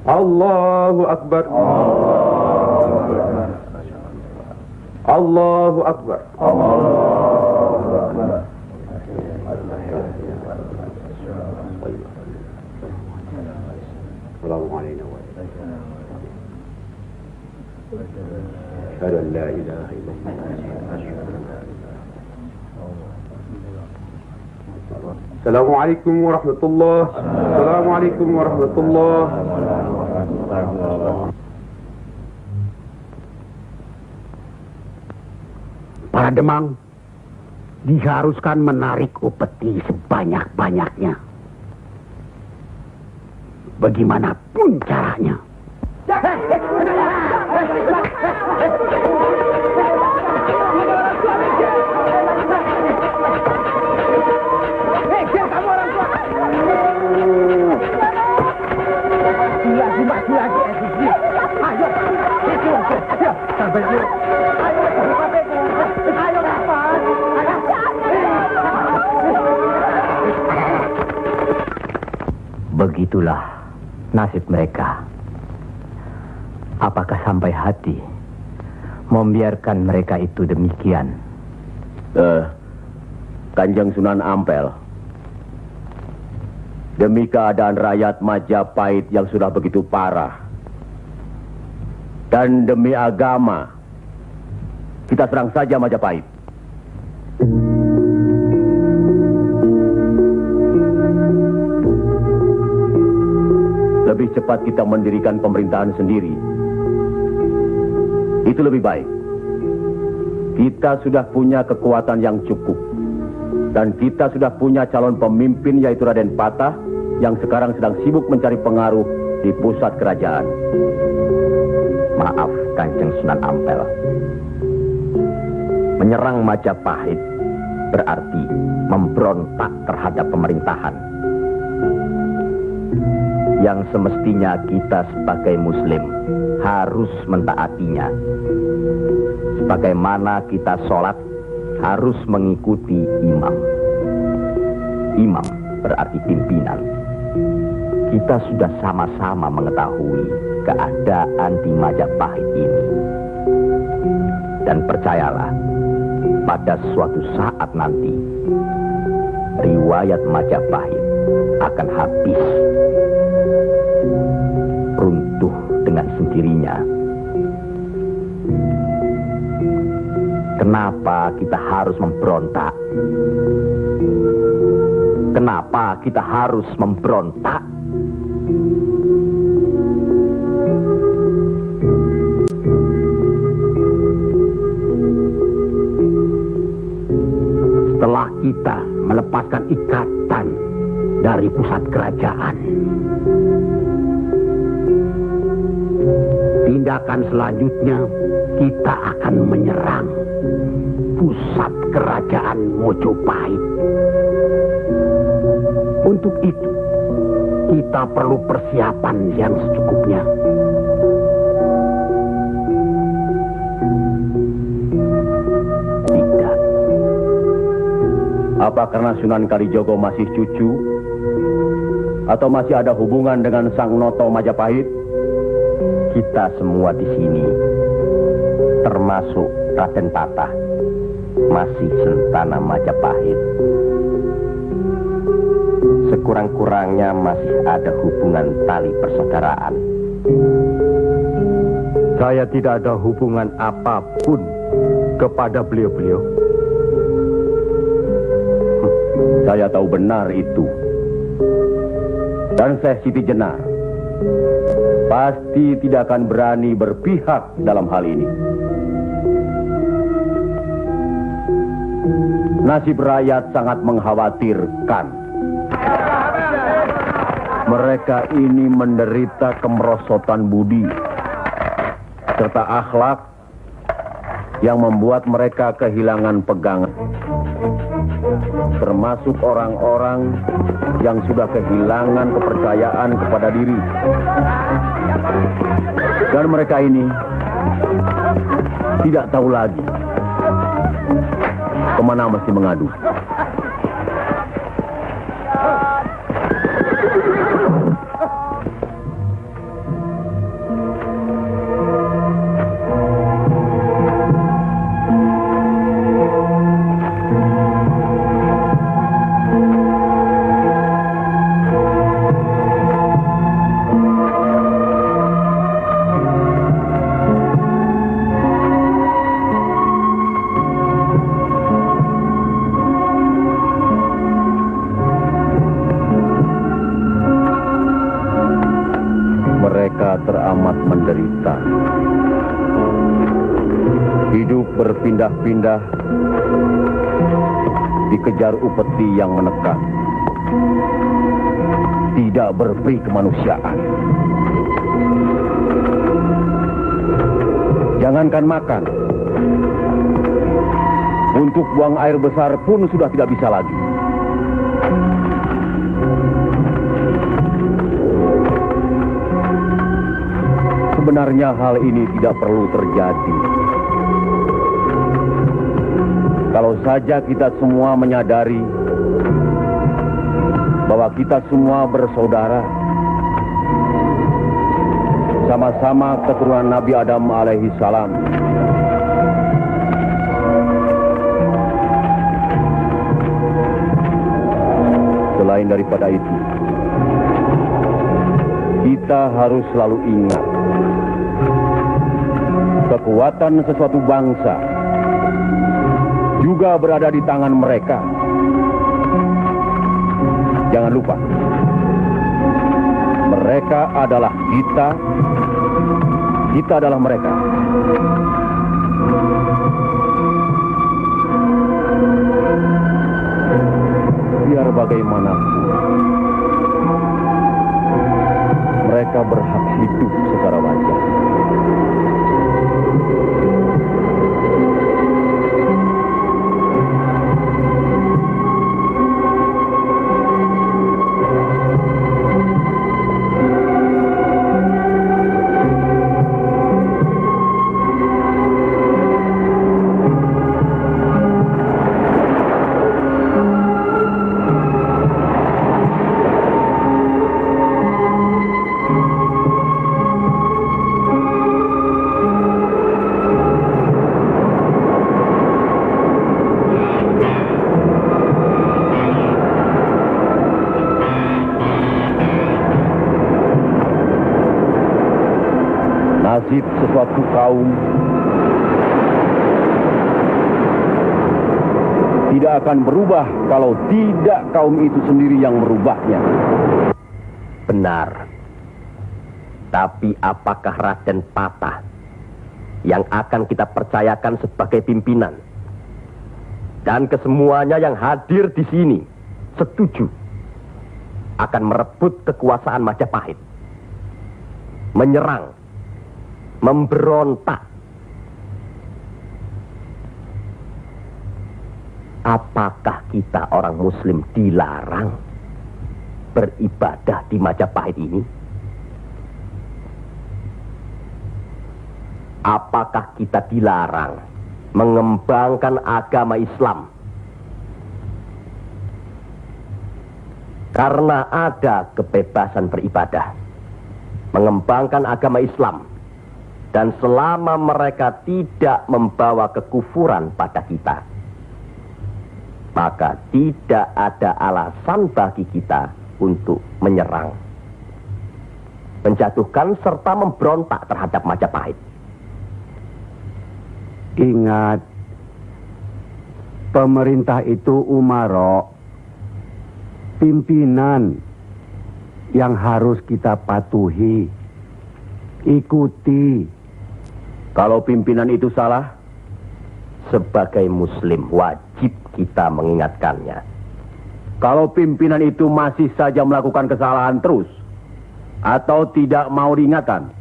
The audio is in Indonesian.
Allahu Akbar. Allahu Akbar. Assalamualaikum warahmatullahi wabarakatuh. Assalamualaikum warahmatullahi wabarakatuh. Para Demang diharuskan menarik upeti sebanyak-banyaknya. Bagaimanapun caranya. Begitulah nasib mereka. Apakah sampai hati membiarkan mereka itu demikian? Kanjeng Sunan Ampel, demi keadaan rakyat Majapahit yang sudah begitu parah, dan demi agama, kita serang saja Majapahit. Lebih cepat kita mendirikan pemerintahan sendiri. Itu lebih baik. Kita sudah punya kekuatan yang cukup. Dan kita sudah punya calon pemimpin yaitu Raden Patah yang sekarang sedang sibuk mencari pengaruh di pusat kerajaan. Maaf, Kanjeng Sunan Ampel. Menyerang Majapahit berarti memberontak terhadap pemerintahan. Yang semestinya kita sebagai Muslim harus mentaatinya. Sebagaimana kita sholat harus mengikuti imam. Imam berarti pimpinan. Kita sudah sama-sama mengetahui keadaan di Majapahit ini. Dan percayalah, pada suatu saat nanti, riwayat Majapahit akan habis. Runtuh dengan sendirinya. Kenapa kita harus memberontak? Kenapa kita harus memberontak? Setelah kita melepaskan ikatan dari pusat kerajaan, tindakan selanjutnya kita akan menyerang pusat kerajaan Mojopahit. Untuk itu, kita perlu persiapan yang secukupnya. Tidak. Apa karena Sunan Kalijogo masih cucu? Atau masih ada hubungan dengan Sang Noto Majapahit? Kita semua di sini, termasuk Raden Patah, masih sentana Majapahit. Sekurang-kurangnya masih ada hubungan tali persaudaraan. Saya tidak ada hubungan apapun kepada beliau-beliau. Saya tahu benar itu. Dan Syekh Siti Jenar pasti tidak akan berani berpihak dalam hal ini. Nasib rakyat sangat mengkhawatirkan. Mereka ini menderita kemerosotan budi serta akhlak yang membuat mereka kehilangan pegangan. Termasuk orang-orang yang sudah kehilangan kepercayaan kepada diri. Dan mereka ini tidak tahu lagi kemana mesti mengadu. Mereka teramat menderita. Hidup berpindah-pindah, dikejar upeti yang menekan. Tidak berperi kemanusiaan. Jangankan makan, untuk buang air besar pun sudah tidak bisa lagi. Sebenarnya hal ini tidak perlu terjadi. Kalau saja kita semua menyadari bahwa kita semua bersaudara, sama-sama keturunan Nabi Adam alaihi salam. Selain daripada itu, kita harus selalu ingat kekuatan sesuatu bangsa juga berada di tangan mereka. Jangan lupa, mereka adalah kita, kita adalah mereka. Biar bagaimanapun, mereka berhak hidup secara wajar. Nasib sesuatu kaum tidak akan berubah kalau tidak kaum itu sendiri yang merubahnya. Benar. Tapi apakah Raden Patah yang akan kita percayakan sebagai pimpinan? Dan kesemuanya yang hadir di sini setuju akan merebut kekuasaan Majapahit, menyerang, memberontak. Apakah kita orang Muslim dilarang beribadah di Majapahit ini? Apakah kita dilarang mengembangkan agama Islam? Karena ada kebebasan beribadah, mengembangkan agama Islam. Dan selama mereka tidak membawa kekufuran pada kita, maka tidak ada alasan bagi kita untuk menyerang, menjatuhkan serta memberontak terhadap Majapahit. Ingat, pemerintah itu umaro, pimpinan yang harus kita patuhi, ikuti. Kalau pimpinan itu salah, Sebagai Muslim wajib kita mengingatkannya. kalau pimpinan itu masih saja melakukan kesalahan terus, atau tidak mau diingatkan,